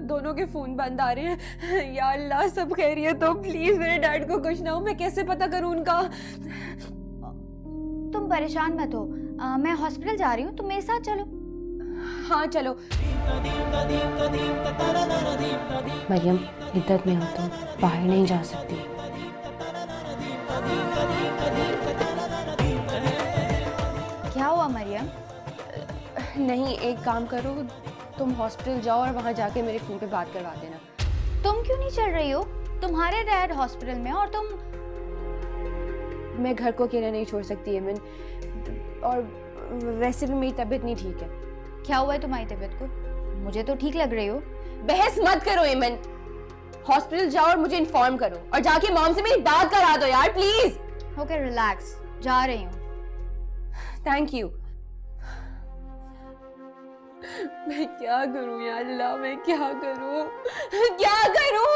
दोनों के फोन बंद आ रहे हैं। या अल्लाह सब खैरियत हो, प्लीज मेरे डैड को कुछ ना हो। मैं कैसे पता करूं उनका? तुम परेशान मत हो, मैं हॉस्पिटल जा रही हूँ, तुम मेरे साथ चलो। हाँ चलो। मरियम, इद्दत में हो तो बाहर नहीं जा सकती। क्या हुआ मरियम? नहीं, एक काम करो, तुम हॉस्पिटल जाओ और वहां जाके मेरे फोन पे बात करवा देना। तुम क्यों नहीं चल रही हो? तुम्हारे डैड हॉस्पिटल में और तुम। मैं घर को अकेला नहीं छोड़ सकती एमन, और वैसे भी मेरी तबीयत नहीं ठीक है। क्या हुआ है तुम्हारी तबीयत को? मुझे तो ठीक लग रही हो। बहस मत करो एमन, हॉस्पिटल जाओ और मुझे इन्फॉर्म करो, और जाके मॉम से मेरी बात करा दो यार प्लीज। ओके रिलैक्स, जा रही हूँ। Thank you. मैं क्या करूं या अल्लाह, मैं क्या करूं, क्या करूं?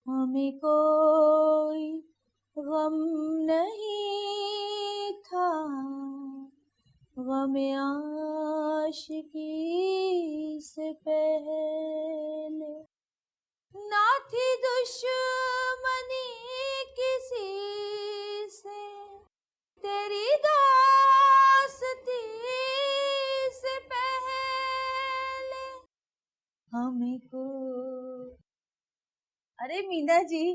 हमें कोई गम नहीं था, गम आशिकी से पहले, ना थी दुश्मनी किसी से, तेरी दोस्ती से पहले हमें को। अरे मीना जी,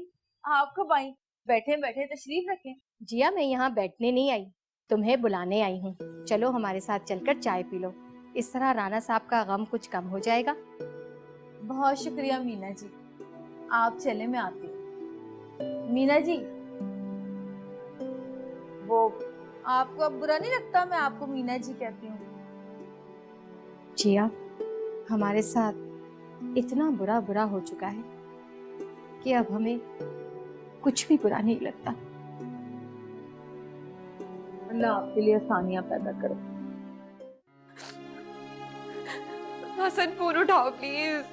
आप कब आई? बैठे बैठे तशरीफ रखें। जिया, मैं यहाँ बैठने नहीं आई, तुम्हें बुलाने आई हूँ। चलो हमारे साथ चलकर चाय पी लो, इस तरह राना साहब का गम कुछ कम हो जाएगा। बहुत शुक्रिया मीना जी, आप चले मैं आती हूँ। मीना जी, वो आपको अब बुरा नहीं लगता मैं आपको मीना जी कहती हूँ? जिया, हमारे साथ इतना बुरा बुरा हो चुका है कि अब हमें कुछ भी बुरा नहीं लगता। अल्लाह आपके लिए आसानियां पैदा करो। हसन फोन उठाओ please,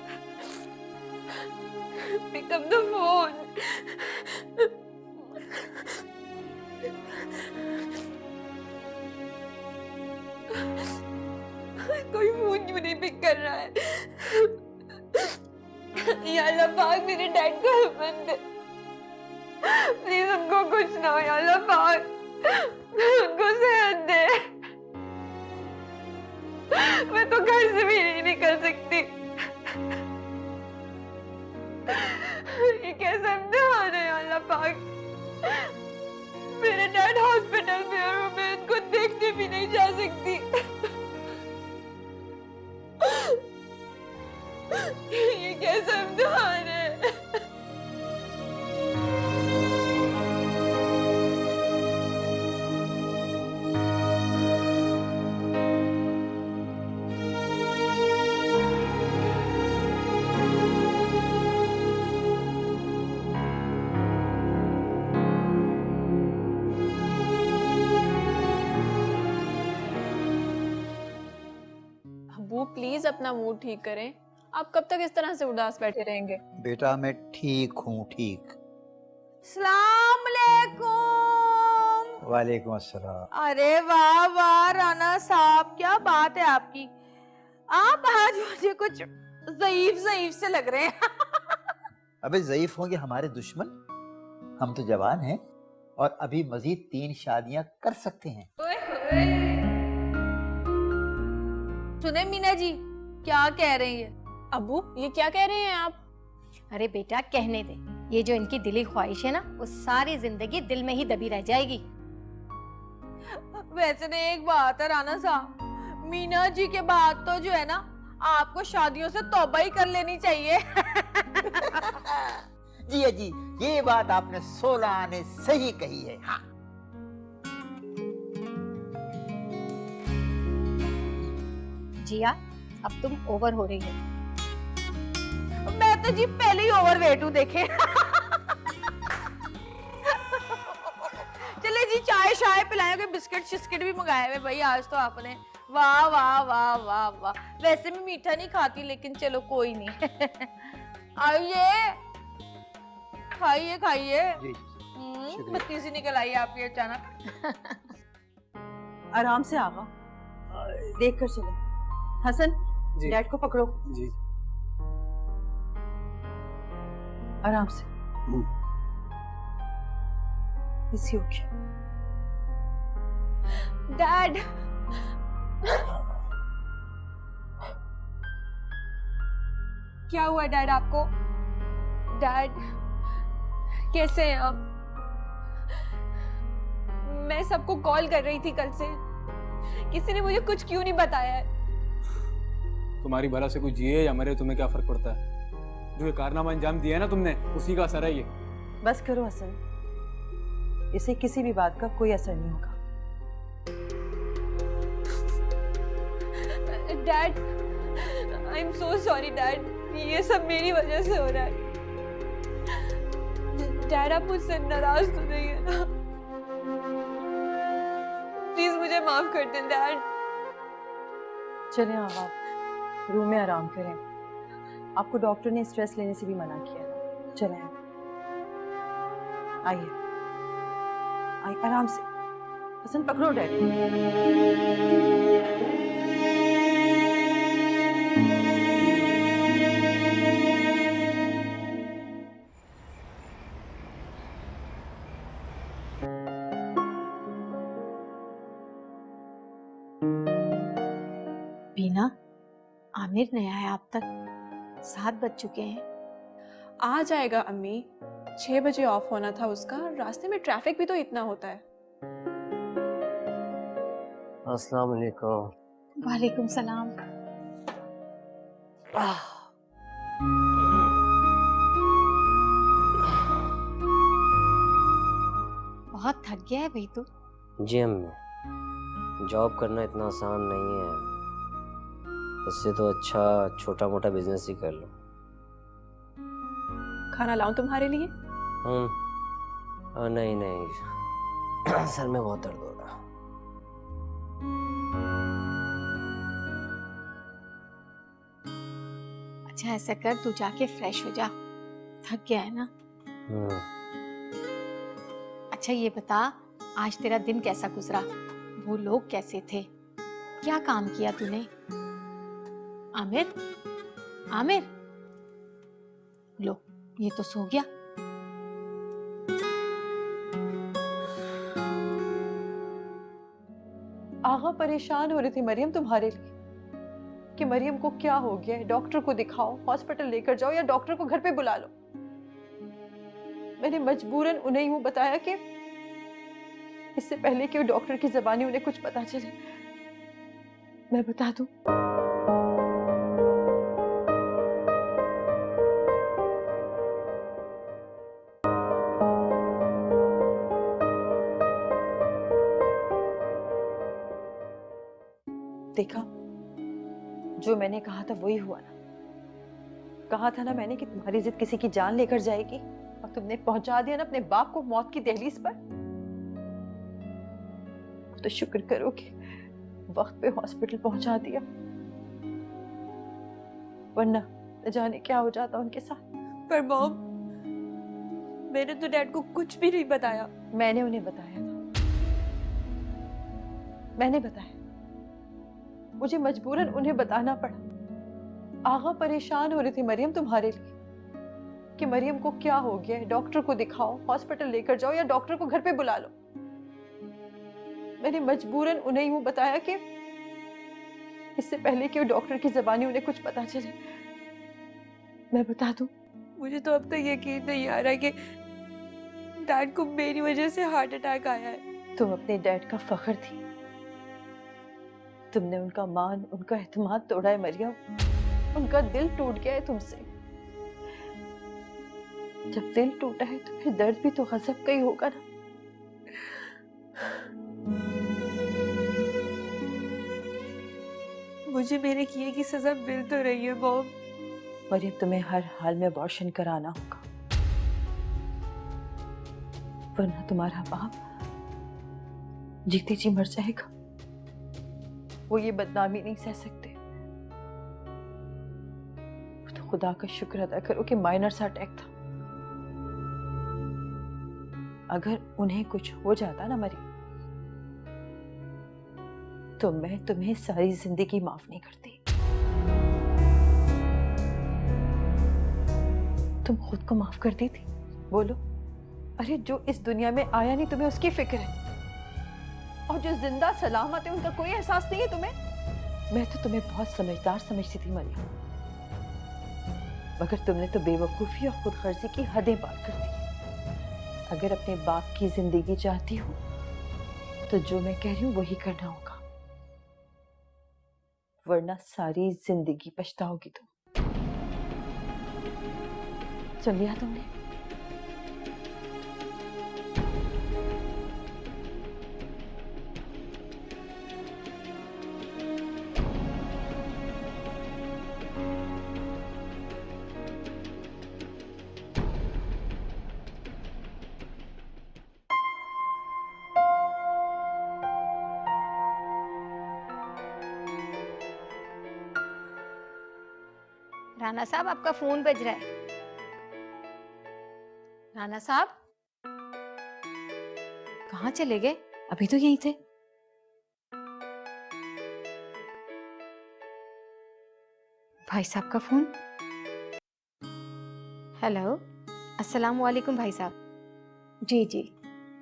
pick up the phone. कोई फोन क्यों नहीं पिक कर रहा है? या अल्लाह पाक मेरे डैड को हिम्मत दे, प्लीज उनको कुछ ना हो या अल्लाह पाक, उनको सेहत दे। मैं तो घर से भी नहीं निकल सकती। ये कैसा इम्तिहान है या अल्लाह पाक? मेरे डैड हॉस्पिटल में और मैं उनको देखने भी नहीं जा सकती। ये कैसा इम्तिहान है? अब्बू प्लीज अपना मूड ठीक करें, आप कब तक इस तरह से उदास बैठे रहेंगे? बेटा मैं ठीक हूँ, ठीक। सलाम अलैकुम। वालेकुम अस्सलाम। अरे वाह वाह राना साहब, क्या बात है आपकी। आप आज मुझे कुछ ज़ईफ ज़ईफ से लग रहे हैं। अबे ज़ईफ होंगे हमारे दुश्मन, हम तो जवान हैं और अभी मजीद 3 शादियां कर सकते हैं। सुने मीना जी, क्या कह रही है? अब्बू ये क्या कह रहे हैं आप? अरे बेटा, कहने दे, ये जो इनकी दिली ख्वाहिश है ना, वो सारी जिंदगी दिल में ही दबी रह जाएगी। वैसे ने एक बात है राना साहब, मीना जी के बाद तो जो है ना, आपको शादियों से तौबा ही कर लेनी चाहिए। जी जी, ये बात आपने 16 आने सही कही है। हाँ। जिया, अब तुम ओवर हो रही हो। मैं तो जी पहले ही ओवरवेट हूँ, देखे। चले जी, चाय शाय पिलाएंगे, बिस्किट शिस्किट भी मंगाए हुए भाई आज तो आपने। वाह वाह वाह वाह वाह। वैसे मैं मीठा नहीं खाती, लेकिन चलो कोई नहीं। आइए। खाइए खाइए। जी शुक्रिया। बत्ती सी निकल आई आपकी अचानक। आराम से आगा, देख कर चले। हसन, जी। डैड को पकड़ो। जी। आराम से। इसी ओके। डैड, क्या हुआ डैड आपको? डैड कैसे हैं आप? मैं सबको कॉल कर रही थी कल से, किसी ने मुझे कुछ क्यों नहीं बताया है? तुम्हारी भला से कोई जिए या मरे तुम्हें क्या फर्क पड़ता है? जो ये कारनामा अंजाम दिया है ना तुमने, उसी का असर है ये। बस करो हसन, इसे किसी भी बात का कोई असर नहीं होगा। Dad, I am so sorry dad, ये सब मेरी वजह से हो रहा है। डैड आप मुझसे नाराज तो नहीं है ना? प्लीज मुझे माफ कर दें डैड। चले आगा, रूम में आराम करें। आपको डॉक्टर ने स्ट्रेस लेने से भी मना किया है। चले आइए, आइए आराम से। हसन पकड़ो डैड। बीना, आमिर नहीं आया अब तक, 7 बज चुके हैं। आ जाएगा अम्मी, 6 बजे ऑफ होना था उसका। रास्ते में ट्रैफिक भी तो इतना होता है। अस्सलाम वालेकुम। वालेकुम सलाम। बहुत थक गया है भाई तू। जी अम्मी, जॉब करना इतना आसान नहीं है। इससे तो अच्छा छोटा मोटा बिजनेस ही कर लो। खाना लाऊं तुम्हारे लिए? नहीं नहीं, सर में बहुत दर्द हो रहा। अच्छा ऐसा कर, तू जाके फ्रेश हो जा, थक गया है ना। अच्छा ये बता, आज तेरा दिन कैसा गुजरा? वो लोग कैसे थे? क्या काम किया तूने? आमिर, आमिर, लो ये तो सो गया। आगा परेशान हो रही थी मरियम तुम्हारे लिए कि मरियम को क्या हो गया है, डॉक्टर को दिखाओ, हॉस्पिटल लेकर जाओ या डॉक्टर को घर पे बुला लो। मैंने मजबूरन उन्हें यूं बताया कि इससे पहले कि वो डॉक्टर की ज़बानी उन्हें कुछ पता चले, मैं बता दूं। देखा, जो मैंने कहा था वही हुआ ना। कहा था ना मैंने कि तुम्हारी जिद किसी की जान लेकर जाएगी, और तुमने पहुंचा दिया ना अपने बाप को मौत की दहलीज पर। तो शुक्र करो कि वक्त पे हॉस्पिटल पहुंचा दिया, वरना न जाने क्या हो जाता उनके साथ। पर मॉम, मैंने तो डैड को कुछ भी नहीं बताया। मैंने उन्हें बताया था, मैंने बताया। मुझे मजबूरन उन्हें बताना पड़ा। आगा परेशान हो रही थी मरियम तुम्हारे लिए कि मरियम को क्या हो गया है, डॉक्टर को दिखाओ, हॉस्पिटल लेकर जाओ या डॉक्टर को घर पे बुला लो। मैंने मजबूरन उन्हें यूं बताया कि इससे पहले कि वो डॉक्टर की ज़बानी उन्हें कुछ पता चले, मैं बता दूं। मुझे तो अब तक यकीन नहीं आ रहा कि डैड को मेरी वजह से हार्ट अटैक आया है। तुम अपने डैड का फख्र थी, तुमने उनका मान, उनका एतमाद तोड़ा है मरियम। उनका दिल टूट गया है तुमसे। जब दिल टूटा है तो फिर दर्द भी तो गज़ब का ही होगा ना। मुझे मेरे किए की सजा मिल तो रही है मॉम। मरियम, तुम्हें हर हाल में अबॉर्शन कराना होगा, वरना तुम्हारा बाप जीते जी मर जाएगा। वो ये बदनामी नहीं सह सकते। तो खुदा का शुक्र अदा करो कि माइनर सा अटैक था। अगर उन्हें कुछ हो जाता ना मरियम, तो मैं तुम्हें सारी जिंदगी माफ नहीं करती। तुम खुद को माफ कर दी थी? बोलो। अरे जो इस दुनिया में आया नहीं तुम्हें उसकी फिक्र है, और जो जिंदा सलामत है उनका कोई एहसास नहीं है तुम्हें। मैं तो तुम्हें बहुत समझदार समझती थी मरियम, मगर तुमने तो बेवकूफी और खुदगर्जी की हदें पार कर दी। अगर अपने बाप की जिंदगी चाहती हो तो जो मैं कह रही हूं वही करना होगा, वरना सारी जिंदगी पछताओगी तुम। सुन लिया तुमने? राना साहब, आपका फोन बज रहा है। राना साहब कहाँ चले गए? अभी तो यहीं थे। भाई साहब का फोन। हेलो, अस्सलाम वालेकुम भाई साहब। जी जी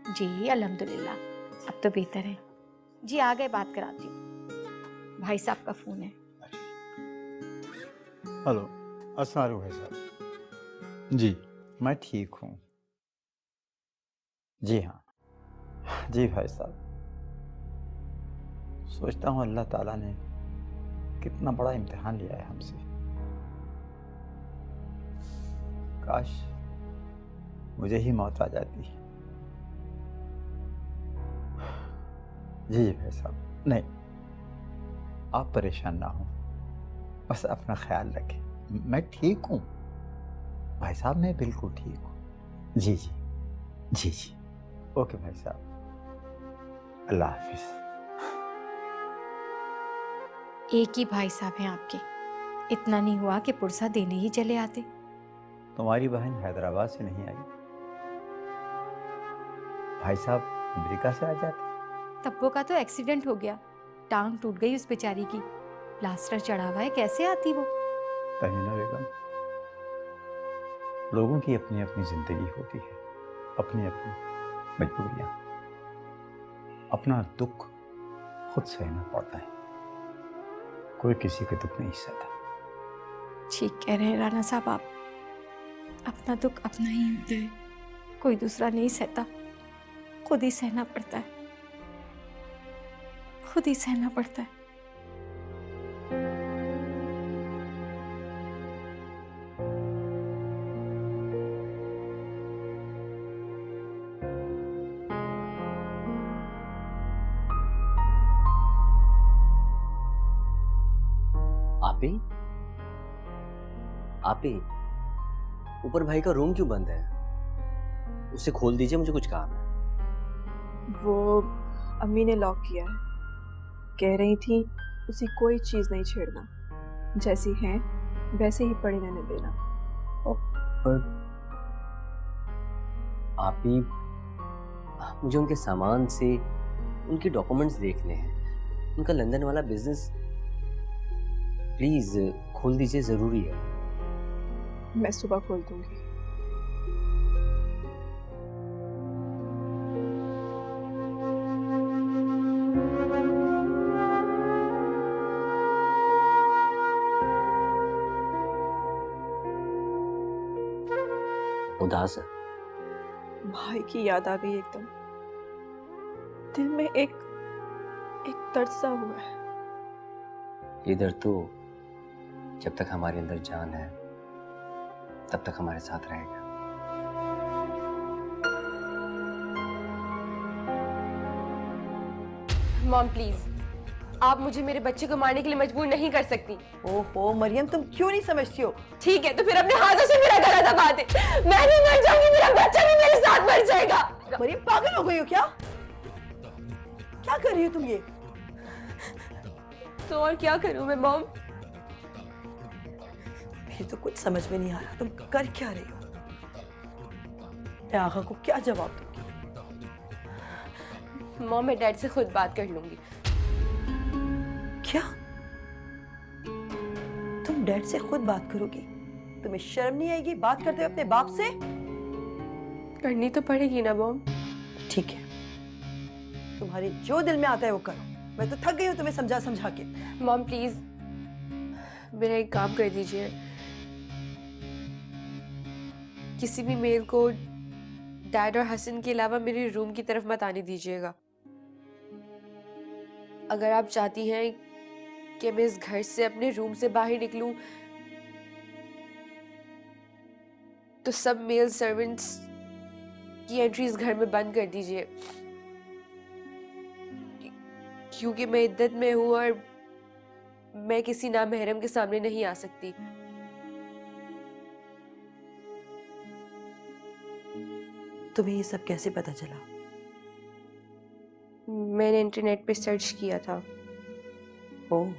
जी, अल्हम्दुलिल्लाह अब तो बेहतर है जी। आ गए, बात कराती हूँ। भाई साहब का फोन है। हेलो, अस्सलाम वालेकुम भाई साहब। जी मैं ठीक हूँ। जी हाँ जी भाई साहब, सोचता हूँ अल्लाह ताला ने कितना बड़ा इम्तिहान लिया है हमसे। काश मुझे ही मौत आ जाती। जी भाई साहब, नहीं आप परेशान ना हो, बस अपना ख्याल रखें। मैं ठीक हूँ भाई साहब, मैं बिल्कुल ठीक हूँ। जी जी जी जी, ओके भाई साहब, अल्लाह हाफिज। एक ही भाई साहब हैं आपके, इतना नहीं हुआ कि पुरसा देने ही चले आते। तुम्हारी बहन हैदराबाद से नहीं आई, भाई साहब अमेरिका से आ जाते। तब्बो का तो एक्सीडेंट हो गया, टांग टूट गई उस बेचारी की, प्लास्टर चढ़ा हुआ है, कैसे आती वो? तहीना बेगम, लोगों की अपनी अपनी जिंदगी होती है, अपनी अपनी मजबूरियां, अपना दुख खुद सहना पड़ता है, कोई किसी का दुख नहीं सहता। ठीक कह रहे हैं राना साहब आप, अपना दुख अपना ही होता है, कोई दूसरा नहीं सहता, खुद ही सहना पड़ता है, खुद ही सहना पड़ता है। आप ही ऊपर भाई का रूम क्यों बंद है? उसे खोल दीजिए, मुझे कुछ काम है। वो अम्मी ने लॉक किया है, कह रही थी उसे कोई चीज नहीं छेड़ना, जैसी है वैसे ही पड़ी रहने देना। पर आप ही, मुझे उनके सामान से उनके डॉक्यूमेंट्स देखने हैं, उनका लंदन वाला बिजनेस, प्लीज खोल दीजिए, जरूरी है। मैं सुबह खोल दूंगी। उदास है? भाई की याद आ गई एकदम, दिल में एक दर्द सा हुआ है। ये दर्द तो जब तक हमारे अंदर जान है तब तक हमारे साथ रहेगा। मॉम प्लीज, आप मुझे मेरे बच्चे को मारने के लिए मजबूर नहीं कर सकती। ओहो मरियम, तुम क्यों नहीं समझती हो? ठीक है तो फिर अपने हाथों से मेरा गला दबा दे, मैं नहीं मर जाऊंगी, मेरा बच्चा भी मेरे साथ मर जाएगा। मरियम पागल हो गई हो क्या? क्या कर रही हो तुम ये? तो और क्या करूं मैं मॉम? मुझे तो कुछ समझ में नहीं आ रहा, तुम कर क्या रही हो? मैं आगा को क्या जवाब दूंगी? मॉम मैं डैड से खुद बात कर लूंगी। क्या तुम डैड से खुद बात करोगी? तुम्हें शर्म नहीं आएगी बात करते हुए अपने बाप से? करनी तो पड़ेगी ना मॉम। ठीक है, तुम्हारे जो दिल में आता है वो करो। मैं तो थक गई हूँ तुम्हें समझा समझा के। मॉम प्लीज मेरा एक काम कर दीजिए, किसी भी मेल को डैड और हसन के अलावा मेरे रूम की तरफ मत आने दीजिएगा। अगर आप चाहती हैं कि मैं इस घर से अपने रूम से बाहर निकलूं तो सब मेल सर्वेंट्स की एंट्री इस घर में बंद कर दीजिए, क्योंकि मैं इद्दत में हूं और मैं किसी नामहरम के सामने नहीं आ सकती। तुम्हें ये सब कैसे पता चला? मैंने इंटरनेट पे सर्च किया था। ओह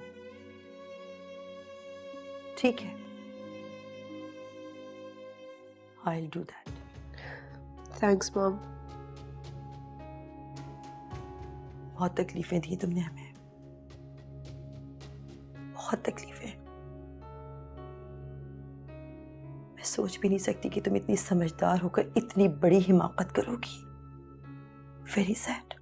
ठीक है, I'll do that. Thanks mom. बहुत तकलीफें दी तुमने हमें, बहुत तकलीफें। मैं सोच भी नहीं सकती कि तुम इतनी समझदार होकर इतनी बड़ी हिमाकत करोगी। Very sad.